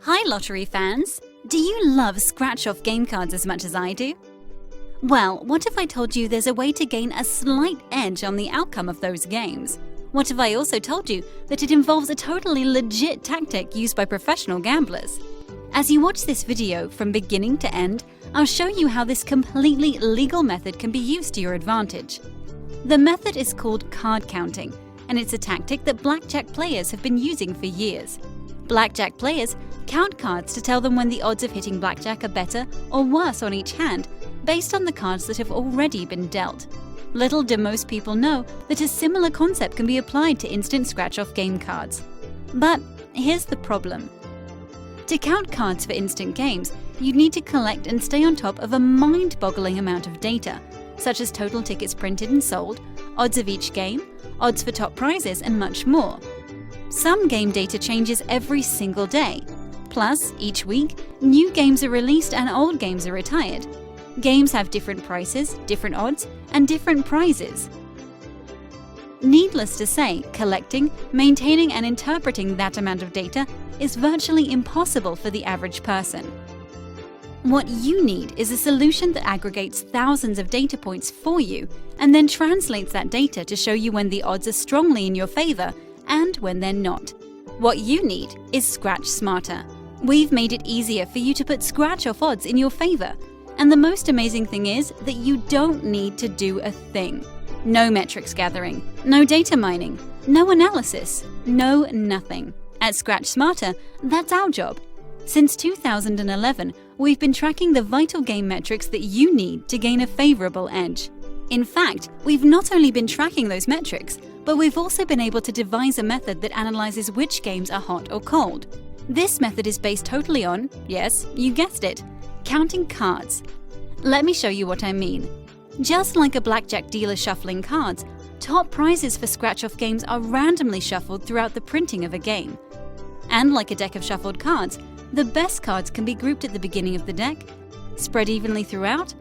Hi lottery fans! Do you love scratch-off game cards as much as I do? Well, what if I told you there's a way to gain a slight edge on the outcome of those games? What if I also told you that it involves a totally legit tactic used by professional gamblers? As you watch this video from beginning to end, I'll show you how this completely legal method can be used to your advantage. The method is called card counting, and it's a tactic that blackjack players have been using for years. Blackjack players count cards to tell them when the odds of hitting blackjack are better or worse on each hand, based on the cards that have already been dealt. Little do most people know that a similar concept can be applied to instant scratch-off game cards. But here's the problem. To count cards for instant games, you'd need to collect and stay on top of a mind-boggling amount of data, such as total tickets printed and sold, odds of each game, odds for top prizes, and much more. Some game data changes every single day. Plus, each week, new games are released and old games are retired. Games have different prices, different odds, and different prizes. Needless to say, collecting, maintaining, and interpreting that amount of data is virtually impossible for the average person. What you need is a solution that aggregates thousands of data points for you and then translates that data to show you when the odds are strongly in your favor and when they're not. What you need is Scratch Smarter. We've made it easier for you to put scratch-off odds in your favor. And the most amazing thing is that you don't need to do a thing. No metrics gathering, no data mining, no analysis, no nothing. At Scratch Smarter, that's our job. Since 2011, we've been tracking the vital game metrics that you need to gain a favorable edge. In fact, we've not only been tracking those metrics, but we've also been able to devise a method that analyzes which games are hot or cold. This method is based totally on, yes, you guessed it, counting cards. Let me show you what I mean. Just like a blackjack dealer shuffling cards, top prizes for scratch-off games are randomly shuffled throughout the printing of a game. And like a deck of shuffled cards, the best cards can be grouped at the beginning of the deck, spread evenly throughout,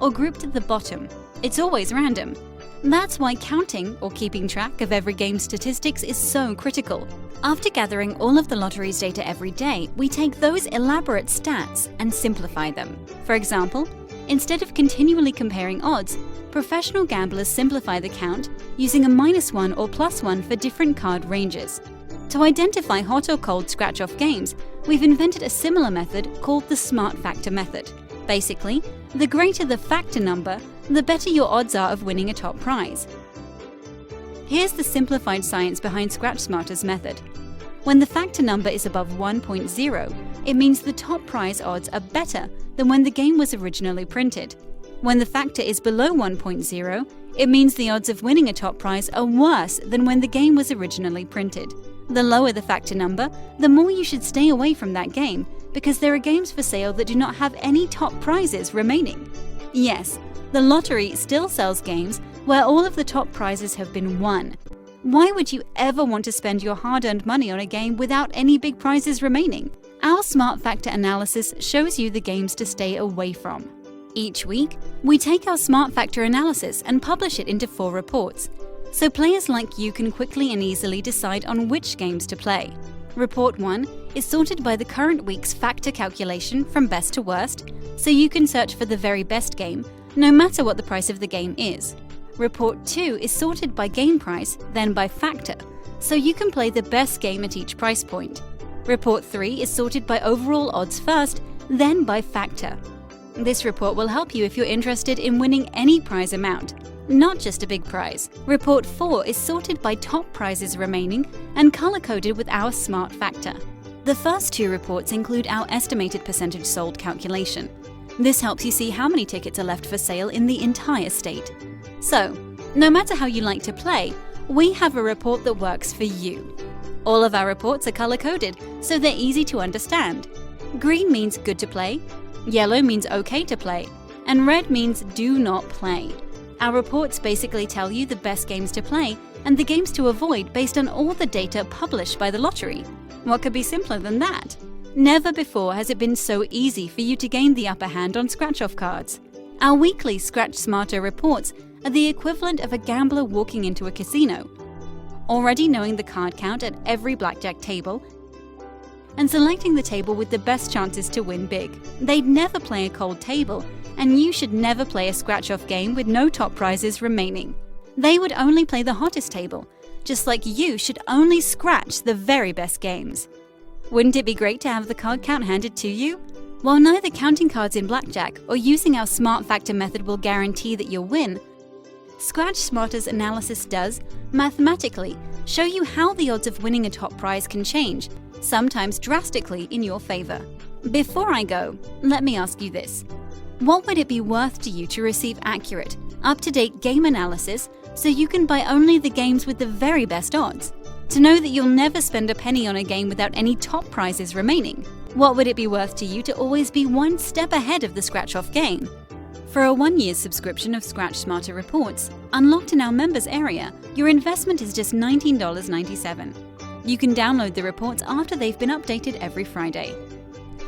or grouped at the bottom. It's always random. That's why counting, or keeping track of every game's statistics, is so critical. After gathering all of the lottery's data every day, we take those elaborate stats and simplify them. For example, instead of continually comparing odds, professional gamblers simplify the count using a -1 or +1 for different card ranges. To identify hot or cold scratch-off games, we've invented a similar method called the Smart Factor method. Basically, the greater the factor number, the better your odds are of winning a top prize. Here's the simplified science behind Scratch Smarter's method. When the factor number is above 1.0, it means the top prize odds are better than when the game was originally printed. When the factor is below 1.0, it means the odds of winning a top prize are worse than when the game was originally printed. The lower the factor number, the more you should stay away from that game, because there are games for sale that do not have any top prizes remaining. Yes, the lottery still sells games where all of the top prizes have been won. Why would you ever want to spend your hard-earned money on a game without any big prizes remaining? Our Smart Factor analysis shows you the games to stay away from. Each week, we take our Smart Factor analysis and publish it into 4 reports, so players like you can quickly and easily decide on which games to play. Report 1 is sorted by the current week's factor calculation from best to worst, so you can search for the very best game, no matter what the price of the game is. Report 2 is sorted by game price, then by factor, so you can play the best game at each price point. Report 3 is sorted by overall odds first, then by factor. This report will help you if you're interested in winning any prize amount, not just a big prize. Report 4 is sorted by top prizes remaining and color-coded with our Smart Factor. The first 2 reports include our estimated percentage sold calculation. This helps you see how many tickets are left for sale in the entire state. So, no matter how you like to play, we have a report that works for you. All of our reports are color-coded, so they're easy to understand. Green means good to play, yellow means okay to play, and red means do not play. Our reports basically tell you the best games to play and the games to avoid based on all the data published by the lottery. What could be simpler than that? Never before has it been so easy for you to gain the upper hand on scratch-off cards. Our weekly Scratch Smarter reports are the equivalent of a gambler walking into a casino. Already knowing the card count at every blackjack table and selecting the table with the best chances to win big. They'd never play a cold table, and you should never play a scratch-off game with no top prizes remaining. They would only play the hottest table, just like you should only scratch the very best games. Wouldn't it be great to have the card count handed to you? While neither counting cards in blackjack or using our smart factor method will guarantee that you'll win, Scratch Smarter's analysis does, mathematically, show you how the odds of winning a top prize can change, sometimes drastically in your favor. Before I go, let me ask you this. What would it be worth to you to receive accurate, up-to-date game analysis so you can buy only the games with the very best odds? To know that you'll never spend a penny on a game without any top prizes remaining? What would it be worth to you to always be one step ahead of the scratch-off game? For a 1-year subscription of Scratch Smarter reports, unlocked in our members area, your investment is just $19.97. You can download the reports after they've been updated every Friday.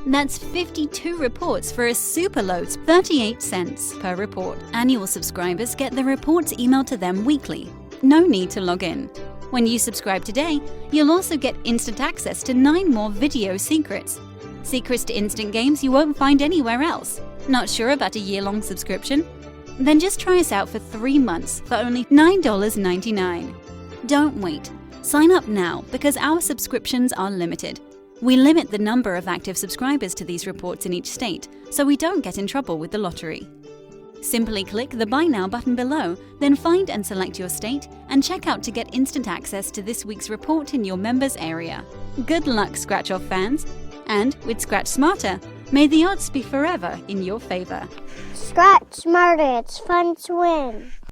That's 52 reports for a super low 38 cents per report. Annual subscribers get the reports emailed to them weekly. No need to log in. When you subscribe today, you'll also get instant access to 9 more video secrets. Secrets to instant games you won't find anywhere else. Not sure about a year-long subscription? Then just try us out for 3 months for only $9.99. Don't wait. Sign up now because our subscriptions are limited. We limit the number of active subscribers to these reports in each state, so we don't get in trouble with the lottery. Simply click the Buy Now button below, then find and select your state, and check out to get instant access to this week's report in your members area. Good luck, Scratch-Off fans! And with Scratch Smarter, may the odds be forever in your favor. Scratch Smarter, it's fun to win.